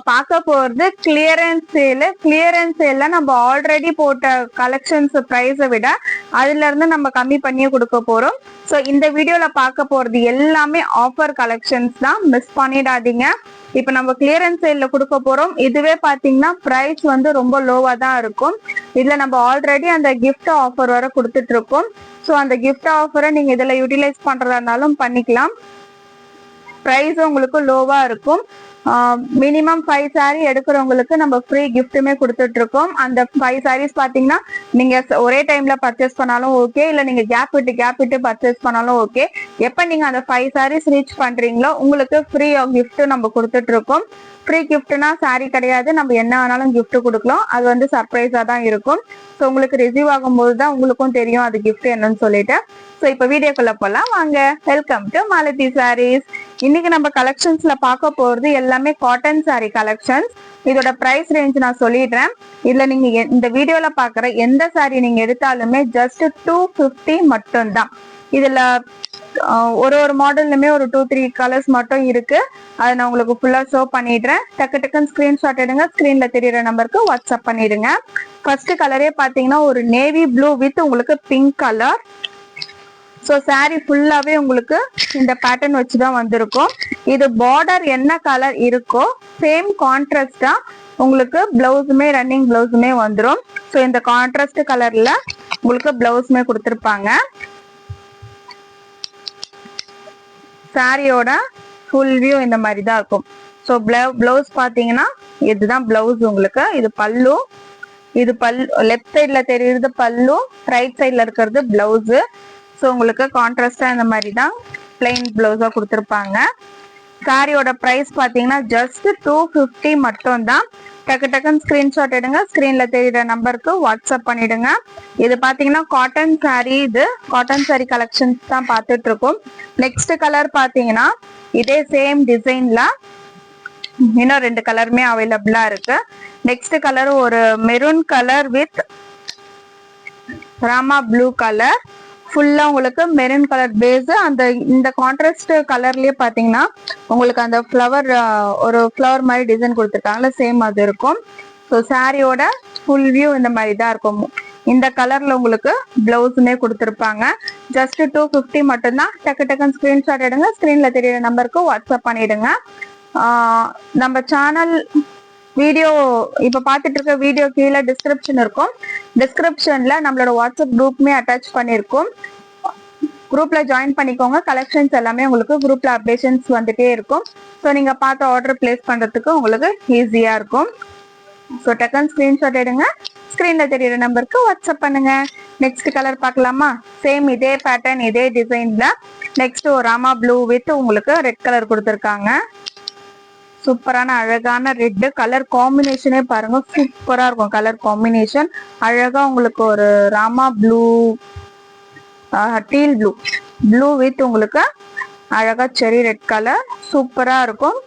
பார்க்க போறது clearance sale. Clearance சேல்ல நம்ம ஆல்ரெடி போட்ட கலெக்ஷன்ஸ் பிரைஸை விட அதுல இருந்து நம்ம கம்மி பண்ணி கொடுக்க போறோம். ஸோ இந்த வீடியோல பார்க்க போறது எல்லாமே ஆஃபர் கலெக்ஷன்ஸ் தான், மிஸ் பண்ணிடாதீங்க. இப்ப நம்ம கிளியரன்ஸ் சேல்ல கொடுக்க போறோம். இதுவே பாத்தீங்கன்னா பிரைஸ் வந்து ரொம்ப லோவா தான் இருக்கும். இதுல நம்ம ஆல்ரெடி அந்த கிஃப்ட் ஆஃபர் வர கொடுத்துட்டு இருக்கோம். ஸோ அந்த கிஃப்ட் ஆஃபரை நீங்க இதுல யூட்டிலைஸ் பண்றதா இருந்தாலும் பண்ணிக்கலாம். பிரைஸ் உங்களுக்கு லோவா இருக்கும். மினிமம் 5 சாரீ எடுக்கிறவங்களுக்கு நம்ம ஃப்ரீ கிஃப்ட்டுமே கொடுத்துட்டு இருக்கோம். அந்த 5 சாரீஸ் பாத்தீங்கன்னா நீங்க ஒரே டைம்ல பர்ச்சேஸ் பண்ணாலும் ஓகே, இல்ல நீங்க கேப் விட்டு பர்ச்சேஸ் பண்ணாலும் ஓகே. எப்ப நீங்க அந்த 5 சாரீஸ் ரீச் பண்றீங்களோ உங்களுக்கு ஃப்ரீ கிஃப்ட் நம்ம கொடுத்துட்டு இருக்கோம். ஃப்ரீ கிஃப்ட்னா சாரீ கிடையாது, நம்ம என்ன வேணாலும் கிஃப்ட் கொடுக்கலாம். அது வந்து சர்ப்ரைஸா தான் இருக்கும். ஸோ உங்களுக்கு ரிசீவ் ஆகும்போது தான் உங்களுக்கும் தெரியும் அது கிஃப்ட் என்னன்னு சொல்லிட்டு. ஸோ இப்போ வீடியோக்குள்ள போலாம் வாங்க. Welcome to Malathi Sarees. இன்னைக்கு நம்ம கலெக்ஷன்ஸ்ல பார்க்க போறது எல்லாமே காட்டன் சாரீ கலெக்ஷன்ஸ். இதோட பிரைஸ் ரேஞ்ச் நான் சொல்லிடுறேன். இதுல நீங்க இந்த வீடியோல பாக்குற எந்த சாரீ நீங்க எடுத்தாலுமே ஜஸ்ட் 250 மட்டும் தான். இதுல ஒரு மாடல்லுமே ஒரு 2-3 கலர்ஸ் மட்டும் இருக்கு. அதை நான் உங்களுக்கு ஃபுல்லா ஷோ பண்ணிடுறேன். டக்குன்னு ஸ்கிரீன்ஷாட் எடுங்க, ஸ்கிரீன்ல தெரியற நம்பருக்கு வாட்ஸ்அப் பண்ணிடுங்க. ஃபர்ஸ்ட் கலரே பாத்தீங்கன்னா ஒரு நேவி ப்ளூ வித் உங்களுக்கு பிங்க் கலர். ஸோ சாரீ ஃபுல்லாவே உங்களுக்கு இந்த பேட்டர்ன் வச்சுதான் வந்திருக்கும். இது பார்டர் என்ன கலர் இருக்கோ சேம் கான்ட்ராஸ்டா உங்களுக்கு பிளவுஸுமே ரன்னிங் பிளவுஸுமே வந்துடும். ஸோ இந்த கான்ட்ராஸ்ட் கலர்ல உங்களுக்கு பிளவுஸுமே கொடுத்துருப்பாங்க. சாரியோட ஃபுல் வியூ இந்த மாதிரி தான் இருக்கும். ஸோ பிளவுஸ் பாத்தீங்கன்னா இதுதான் பிளவுஸ் உங்களுக்கு. இது பல்லு. இது லெஃப்ட் சைட்ல தெரியுறது பல்லு, ரைட் சைட்ல இருக்கிறது பிளவுஸ். ஸோ உங்களுக்கு கான்ட்ராஸ்டா இந்த மாதிரி தான் பிளைன் பிளவுஸா கொடுத்துருப்பாங்க. சாரியோட பிரைஸ் பாத்தீங்கன்னா ஜஸ்ட் 250 மட்டும் தான். டக்குன்னு ஸ்கிரீன்ஷாட் எடுங்க, ஸ்கிரீன்ல தெரியுற நம்பருக்கு வாட்ஸ்அப் பண்ணிடுங்க. இது பாத்தீங்கன்னா காட்டன் சாரீ. இது காட்டன் சாரீ கலெக்ஷன்ஸ் தான் பார்த்துட்டு இருக்கோம். நெக்ஸ்ட் கலர் பாத்தீங்கன்னா இதே சேம் டிசைன்ல இன்னும் 2 கலருமே அவைலபிளா இருக்கு. நெக்ஸ்ட் கலர் ஒரு maroon colour with Rama blue colour. ஃபுல்லா உங்களுக்கு மெரூன் கலர் பேஸ். இந்த கான்ட்ராஸ்ட் கலர்லயே பாத்தீங்கன்னா உங்களுக்கு அந்த ஒரு ஃப்ளவர் மாதிரி டிசைன் கொடுத்துருக்காங்கல்ல, சேம் அது இருக்கும். ஸோ சாரியோட ஃபுல் வியூ இந்த மாதிரி தான் இருக்கும். இந்த கலர்ல உங்களுக்கு பிளவுஸுமே கொடுத்துருப்பாங்க. ஜஸ்ட் 250 மட்டும்தான். டக்குன்னு ஸ்கிரீன்ஷாட் எடுங்க, ஸ்கிரீன்ல தெரியுற நம்பருக்கு வாட்ஸ்அப் பண்ணிடுங்க. நம்ம சேனல் வீடியோ இப்ப பாத்துட்டு இருக்க வீடியோ கீழே டிஸ்கிரிப்ஷன் இருக்கும். டிஸ்கிரிப்ஷன்ல நம்மளோட வாட்ஸ்அப் குரூப்மே அட்டாச் பண்ணிருக்கோம். குரூப்ல ஜாயின் பண்ணிக்கோங்க. கலெக்ஷன்ஸ் எல்லாமே உங்களுக்கு குரூப்ல அப்டேஷன்ஸ் வந்துட்டே இருக்கும். ஸோ நீங்க பார்த்து ஆர்டர் பிளேஸ் பண்றதுக்கு உங்களுக்கு ஈஸியா இருக்கும். ஸோ டக்குன்னு ஸ்கிரீன்ஷாட் எடுங்க, ஸ்கிரீன்ல தெரியுற நம்பருக்கு வாட்ஸ்அப் பண்ணுங்க. நெக்ஸ்ட் கலர் பார்க்கலாமா? சேம் இதே பேட்டர்ன் இதே டிசைன்ல நெக்ஸ்ட் ஒரு ராமா ப்ளூ வித் உங்களுக்கு ரெட் கலர் கொடுத்துருக்காங்க. சூப்பரான அழகான ரெட் கலர் காம்பினேஷனே பாருங்க, சூப்பரா இருக்கும் கலர் காம்பினேஷன். அழகா உங்களுக்கு ஒரு Rama blue, deal blue with உங்களுக்கு அழகா செரி ரெட் கலர் சூப்பரா இருக்கும்.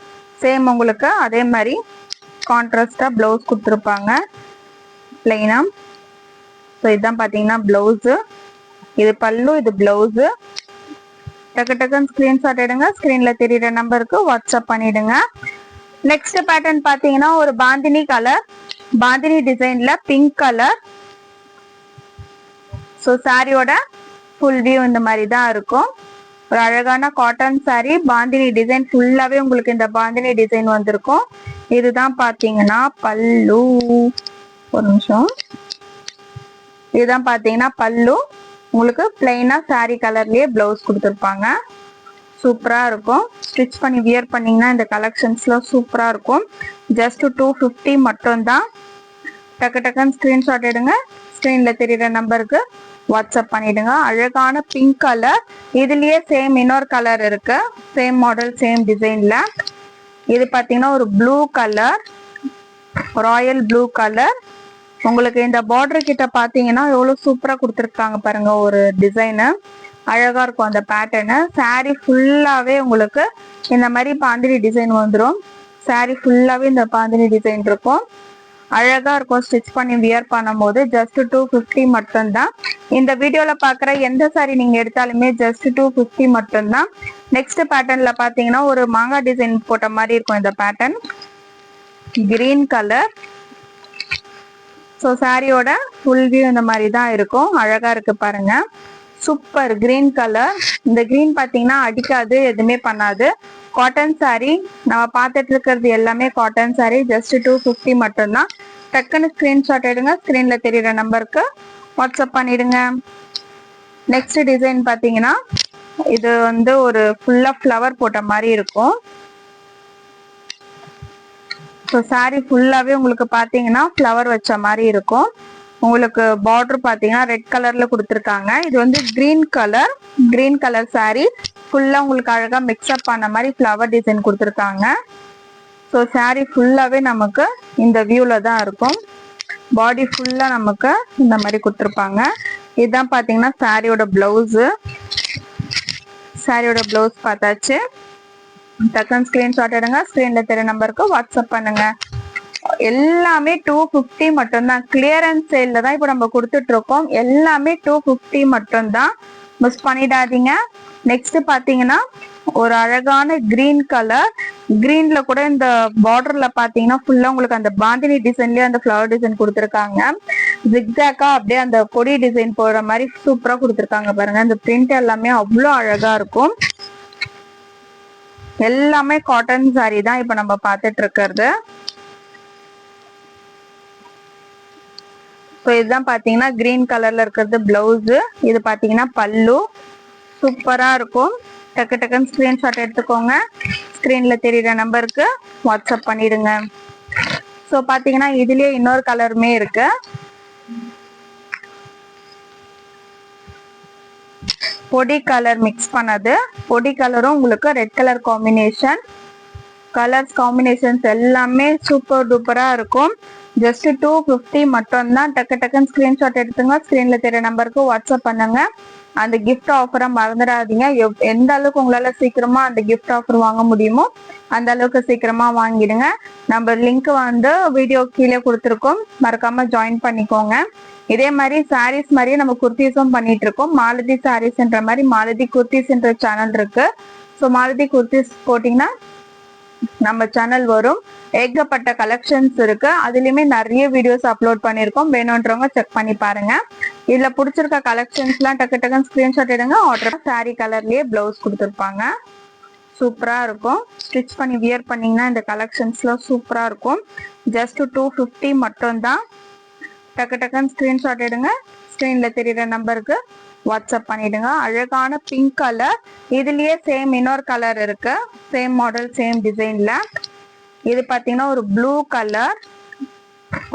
சேம் உங்களுக்கு அதே மாதிரி கான்ட்ராஸ்டா பிளவுஸ் கொடுத்துருப்பாங்க பிளைனா. ஸோ இதுதான் பாத்தீங்கன்னா பிளவுஸ். இது பல்லு, இது பிளவுஸ். டக்குன்னு ஸ்கிரீன்ஷாட் எடுங்க, ஸ்கிரீன்ல தெரியுற நம்பருக்கு வாட்ஸ்அப் பண்ணிடுங்க. நெக்ஸ்ட் பேட்டர்ன் பாத்தீங்கன்னா ஒரு பாந்தினி கலர், பாந்தினி டிசைன்ல பிங்க் கலர். ஸோ சாரியோட ஃபுல் வியூ இந்த மாதிரி தான் இருக்கும். ஒரு அழகான காட்டன் சாரி, பாந்தினி டிசைன் ஃபுல்லாவே உங்களுக்கு இந்த பாந்தினி டிசைன் வந்திருக்கும். இதுதான் பாத்தீங்கன்னா பல்லு. ஒரு நிமிஷம். இதுதான் பாத்தீங்கன்னா பல்லு. உங்களுக்கு பிளைனா சாரி கலர்லயே பிளவுஸ் கொடுத்துருப்பாங்க. சூப்பரா இருக்கும். ஸ்டிச் பண்ணி வியர் பண்ணீங்கன்னா இந்த கலெக்ஷன்ஸ்லாம் சூப்பரா இருக்கும். ஜஸ்ட் 250 மட்டும் தான். டக்குன்னு ஸ்கிரீன்ஷாட் எடுங்க, ஸ்கிரீன்ல தெரியுற நம்பருக்கு வாட்ஸ்அப் பண்ணிடுங்க. அழகான பிங்க் கலர். இதுலயே சேம் இன்னொரு கலர் இருக்கு, சேம் மாடல் சேம் டிசைன்ல. இது பாத்தீங்கன்னா ஒரு blue colour, Royal blue colour. உங்களுக்கு இந்த பார்டர் கிட்ட பாத்தீங்கன்னா எவ்வளவு சூப்பரா கொடுத்துருக்காங்க பாருங்க ஒரு டிசைனு. அழகா இருக்கும் அந்த பேட்டர்னு. சாரி ஃபுல்லாவே உங்களுக்கு இந்த மாதிரி பாந்தினி டிசைன் வந்துடும். சாரி ஃபுல்லாவே இந்த பாந்தினி டிசைன் இருக்கும். அழகா இருக்கும் ஸ்டிச் பண்ணி வியர் பண்ணும் போது. ஜஸ்ட் 250 மட்டும்தான். இந்த வீடியோல பாக்குற எந்த சாரி நீங்க எடுத்தாலுமே ஜஸ்ட் 250 மட்டும்தான். நெக்ஸ்ட் பேட்டர்ன்ல பாத்தீங்கன்னா ஒரு மாங்காய் டிசைன் போட்ட மாதிரி இருக்கும் இந்த பேட்டர்ன். Green colour. ஸோ சாரியோட ஃபுல் வியூ இந்த மாதிரி தான் இருக்கும். அழகா இருக்கு பாருங்க. Super green colour. இந்த கிரீன் பார்த்தீங்கன்னா அடிக்காது, எதுவுமே பண்ணாது. காட்டன் சாரி நம்ம பார்த்துட்டு இருக்கிறது எல்லாமே காட்டன் சாரி. ஜஸ்ட் 250 மட்டும்தான். டக்குன்னு ஸ்கிரீன்ஷாட் எடுங்க. ஸ்கிரீன்ல தெரியுற நம்பருக்கு வாட்ஸ்அப் பண்ணிடுங்க. நெக்ஸ்ட் டிசைன் பார்த்தீங்கன்னா இது வந்து ஒரு ஃபுல்லா ஃப்ளவர் போட்ட மாதிரி இருக்கும். ஸோ சாரி ஃபுல்லாவே உங்களுக்கு பாத்தீங்கன்னா ஃப்ளவர் வச்ச மாதிரி இருக்கும். உங்களுக்கு பார்டர் பாத்தீங்கன்னா ரெட் கலர்ல கொடுத்துருக்காங்க. இது வந்து கிரீன் கலர் சாரி ஃபுல்லா உங்களுக்கு அழகா மிக்ஸ்அப் பண்ண மாதிரி ஃப்ளவர் டிசைன் கொடுத்துருக்காங்க. ஸோ சாரி ஃபுல்லாவே நமக்கு இந்த வியூல தான் இருக்கும். பாடி ஃபுல்லா நமக்கு இந்த மாதிரி கொடுத்துருப்பாங்க. இதுதான் பாத்தீங்கன்னா சாரியோட பிளவுஸ். சாரியோட பிளவுஸ் பார்த்தாச்சு. டக்குன்னு ஸ்கிரீன்ஷாட் எடுங்க. ஸ்கிரீன்ல தெரிய நம்பருக்கு வாட்ஸ்அப் பண்ணுங்க. எல்லாமே 250 மட்டும்தான். கிளியரன்ஸ் சேல்ல தான் இப்போ நம்ம கொடுத்துட்டு இருக்கோம். எல்லாமே 250 மட்டும்தான். மிஸ் பண்ணிடாதீங்க. நெக்ஸ்ட் பாத்தீங்கன்னா ஒரு அழகான கிரீன் கலர். கிரீன்ல கூட இந்த பார்டர்ல பாத்தீங்கன்னா ஃபுல்லா உங்களுக்கு அந்த பாந்தினி டிசைன்லயே அந்த ஃபிளவர் டிசைன் கொடுத்துருக்காங்க. ஜிக்ஸாக்கா அப்படியே அந்த கொடி டிசைன் போடுற மாதிரி சூப்பரா கொடுத்துருக்காங்க பாருங்க. இந்த பிரிண்ட் எல்லாமே அவ்வளோ அழகா இருக்கும். எல்லாமே காட்டன் சாரி தான் இப்ப நம்ம பார்த்துட்டு இருக்கிறது. ஸோ இதுதான் பாத்தீங்கன்னா கிரீன் கலர்ல இருக்கிறது பிளவுஸ். இது பாத்தீங்கன்னா பல்லு. சூப்பரா இருக்கும். டக்கு டக்குன்னு ஸ்கிரீன்ஷாட் எடுத்துக்கோங்க. ஸ்கிரீன்ல தெரியுற நம்பருக்கு வாட்ஸ்அப் பண்ணிடுங்க. ஸோ பாத்தீங்கன்னா இதுலயே இன்னொரு கலருமே இருக்கு. பொடி கலர் மிக்ஸ் பண்ணது. பொடி கலரும் உங்களுக்கு red colour combination. Colours combinations எல்லாமே சூப்பர் டூப்பரா இருக்கும். ஜஸ்ட் 250 மட்டும்தான். டக்கு டக்குன்னு ஸ்கிரீன்ஷாட் எடுத்துங்க. ஸ்கிரீன்ல தெரிய நம்பருக்கு வாட்ஸ்அப் பண்ணுங்க. அந்த கிஃப்ட் ஆஃபரை மறந்துடாதீங்க. எந்த அளவுக்கு உங்களால சீக்கிரமா அந்த கிஃப்ட் ஆஃபர் வாங்க முடியுமோ அந்த அளவுக்கு சீக்கிரமா வாங்கிடுங்க. நம்ம லிங்க் வந்து வீடியோ கீழே கொடுத்துருக்கோம். மறக்காம ஜாயின் பண்ணிக்கோங்க. இதே மாதிரி சாரீஸ் மாதிரியே நம்ம குர்த்திஸும் பண்ணிட்டு இருக்கோம். மாலதி சாரீஸ்ன்ற மாதிரி மாலதி குர்த்திஸ்ன்ற சேனல் இருக்கு. ஸோ மாலதி குர்த்திஸ் போட்டீங்கன்னா நம்ம சேனல் வரும். ஏகப்பட்ட கலெக்ஷன்ஸ் இருக்கு. அதுலயுமே நிறைய வீடியோஸ் அப்லோட் பண்ணிருக்கோம். வேணும்ன்றவங்க செக் பண்ணி பாருங்க. இதுல பிடிச்சிருக்க கலெக்ஷன்ஸ் எல்லாம் டக்கு டக்குன்னு ஸ்கிரீன்ஷாட் எடுங்க. ஆர்டர். சாரி கலர்லயே பிளவுஸ் கொடுத்துருப்பாங்க. சூப்பரா இருக்கும். ஸ்டிச் பண்ணி வியர் பண்ணீங்கன்னா இந்த கலெக்ஷன்ஸ்லாம் சூப்பரா இருக்கும். ஜஸ்ட் 250 மட்டும்தான். டக்கு டக்குன்னு ஸ்கிரீன்ஷாட் எடுங்க. ஸ்கிரீன்ல தெரியுற நம்பருக்கு வாட்ஸ்அப் பண்ணிடுங்க. அழகான பிங்க் கலர். இதுலயே சேம் இன்னொரு கலர் இருக்கு. சேம் மாடல் சேம் டிசைன்ல. இது பாத்தீங்கன்னா ஒரு blue colour,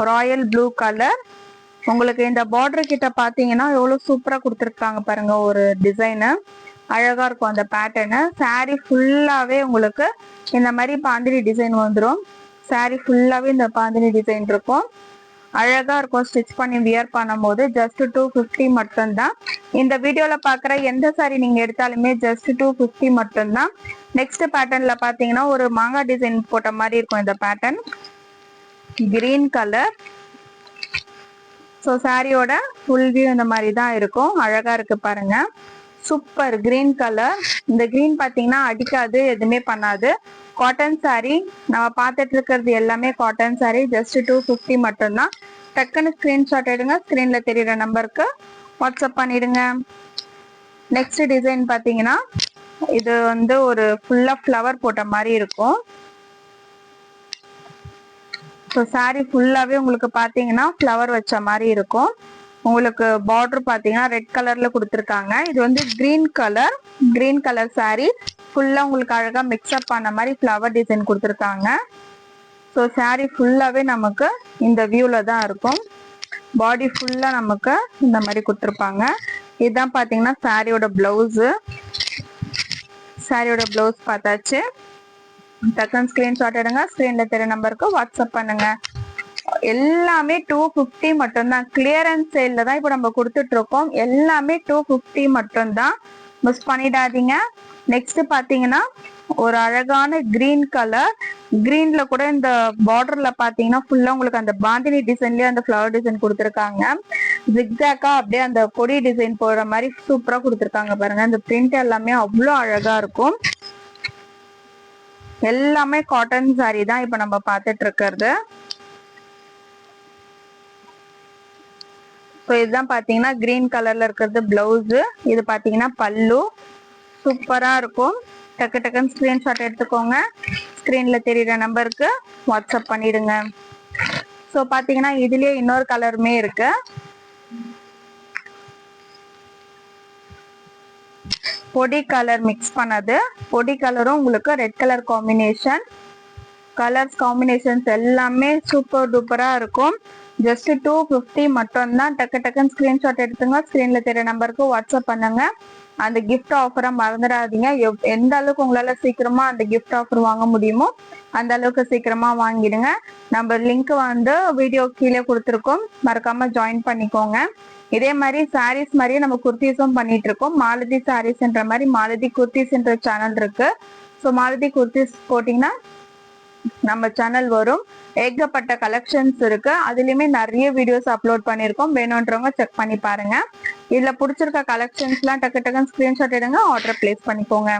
Royal blue colour. உங்களுக்கு இந்த பார்டர் கிட்ட பாத்தீங்கன்னா எவ்வளவு சூப்பரா கொடுத்துருக்காங்க பாருங்க. ஒரு டிசைனு அழகா இருக்கும் அந்த பேட்டர்னு. சாரி ஃபுல்லாவே உங்களுக்கு இந்த மாதிரி பாந்தினி டிசைன் வந்துடும். சாரி ஃபுல்லாவே இந்த பாந்தினி டிசைன் இருக்கும். அழகா இருக்கும். ஸ்டிச் பண்ணி வியர் பண்ணும்போது ஜஸ்ட் 250 மட்டும்தான். இந்த வீடியோல பாக்குற எந்த சாரி நீங்க எடுத்தாலுமே ஜஸ்ட் 250 மட்டும்தான். நெக்ஸ்ட் பேட்டர்ன்ல பாத்தீங்கன்னா ஒரு மாங்காய் டிசைன் போட்ட மாதிரி இருக்கும். இந்த பேட்டர்ன் கிரீன் கலர். ஸோ சாரியோட ஃபுல் வியூ இந்த மாதிரி தான் இருக்கும். அழகா இருக்கு பாருங்க. Super green colour. இந்த கிரீன் பாத்தீங்கன்னா அடிக்காது, எதுவுமே பண்ணாது. காட்டன் சாரி நம்ம பார்த்துட்டு இருக்கிறது எல்லாமே காட்டன் சாரி. ஜஸ்ட் 250 மட்டும்தான். டக்குன்னு ஸ்கிரீன்ஷாட் எடுங்க. ஸ்கிரீன்ல தெரியுற நம்பருக்கு வாட்ஸ்அப் பண்ணிடுங்க. நெக்ஸ்ட் டிசைன் பாத்தீங்கன்னா இது வந்து ஒரு ஃபுல்லா ஃப்ளவர் போட்ட மாதிரி இருக்கும். ஸோ சாரி ஃபுல்லாவே உங்களுக்கு பாத்தீங்கன்னா ஃப்ளவர் வச்ச மாதிரி இருக்கும். உங்களுக்கு பார்டர் பாத்தீங்கன்னா ரெட் கலர்ல கொடுத்துருக்காங்க. இது வந்து கிரீன் கலர் சாரி ஃபுல்லா உங்களுக்கு அழகா மிக்ஸ்அப் பண்ண மாதிரி ஃப்ளவர் டிசைன் கொடுத்துருக்காங்க. ஸோ சாரி ஃபுல்லாவே நமக்கு இந்த வியூல தான் இருக்கும். பாடி ஃபுல்லா நமக்கு இந்த மாதிரி கொடுத்துருப்பாங்க. இதுதான் பாத்தீங்கன்னா சாரியோட பிளவுஸ். சாரியோட பிளவுஸ் பார்த்தாச்சு. டக்குன்னு ஸ்கிரீன்ஷாட் எடுங்க. ஸ்கிரீன்ல தெரிய நம்பருக்கு வாட்ஸ்அப் பண்ணுங்க. எல்லாமே 250 மட்டும்தான். கிளியரன்ஸ் சேல்ல தான் இப்போ நம்ம கொடுத்துட்டு இருக்கோம். எல்லாமே 250 மட்டும்தான். மிஸ் பண்ணிடாதீங்க. நெக்ஸ்ட் பாத்தீங்கன்னா ஒரு அழகான கிரீன் கலர். கிரீன்ல கூட இந்த பார்டர்ல பாத்தீங்கன்னா ஃபுல்லா உங்களுக்கு அந்த பாந்தினி டிசைன்லயே அந்த ஃபிளவர் டிசைன் கொடுத்துருக்காங்க. ஜிக்ஸாக்கா அப்படியே அந்த கொடி டிசைன் போடுற மாதிரி சூப்பரா கொடுத்துருக்காங்க பாருங்க. இந்த பிரிண்ட் எல்லாமே அவ்வளோ அழகா இருக்கும். எல்லாமே காட்டன் saree தான் இப்ப நம்ம பார்த்துட்டு இருக்கிறது. ஸோ இதுதான் பாத்தீங்கன்னா கிரீன் கலர்ல இருக்கிறது பிளவுஸ். இது பாத்தீங்கன்னா பல்லு. சூப்பரா இருக்கும். டக்கு டக்குன்னு ஸ்கிரீன்ஷாட் எடுத்துக்கோங்க. ஸ்கிரீன்ல தெரியுற நம்பருக்கு வாட்ஸ்அப் பண்ணிடுங்க. ஸோ பாத்தீங்கன்னா இதுலயே இன்னொரு கலருமே இருக்கு. பொடி கலர் மிக்ஸ் பண்ணது. பொடி கலரும் உங்களுக்கு red colour combination. Colours combinations எல்லாமே சூப்பர் டூப்பரா இருக்கும். ஜஸ்ட் 250 மட்டும் தான். டக்கு டக்குன்னு ஸ்கிரீன்ஷாட் எடுத்துங்க. ஸ்கிரீன்ல தெரிய நம்பருக்கு வாட்ஸ்அப் பண்ணுங்க. அந்த கிஃப்ட் ஆஃபரை மறந்துடாதீங்க. எந்த அளவுக்கு உங்களால சீக்கிரமா அந்த கிஃப்ட் ஆஃபர் வாங்க முடியுமோ அந்த அளவுக்கு சீக்கிரமா வாங்கிடுங்க. நம்ம லிங்க் வந்து வீடியோ கீழே கொடுத்துருக்கோம், மறக்காம ஜாயின் பண்ணிக்கோங்க. இதே மாதிரி சாரீஸ் மாதிரியே நம்ம குர்த்திஸும் பண்ணிட்டு இருக்கோம். மாலதி சாரீஸ்ன்ற மாதிரி மாலதி குர்த்திஸ்ன்ற சேனல் இருக்கு. ஸோ மாலதி குர்த்திஸ் போட்டிங்கன்னா நம்ம சேனல் வரும். ஏகப்பட்ட கலெக்ஷன்ஸ் இருக்கு. அதுலயுமே நிறைய வீடியோஸ் அப்லோட் பண்ணிருக்கோம். வேணும்ன்றவங்க செக் பண்ணி பாருங்க. இதுல பிடிச்சிருக்க கலெக்ஷன்ஸ் எல்லாம் டக்கு டக்குன்னு ஸ்கிரீன்ஷாட் எடுங்க, ஆர்டர் பிளேஸ் பண்ணிக்கோங்க.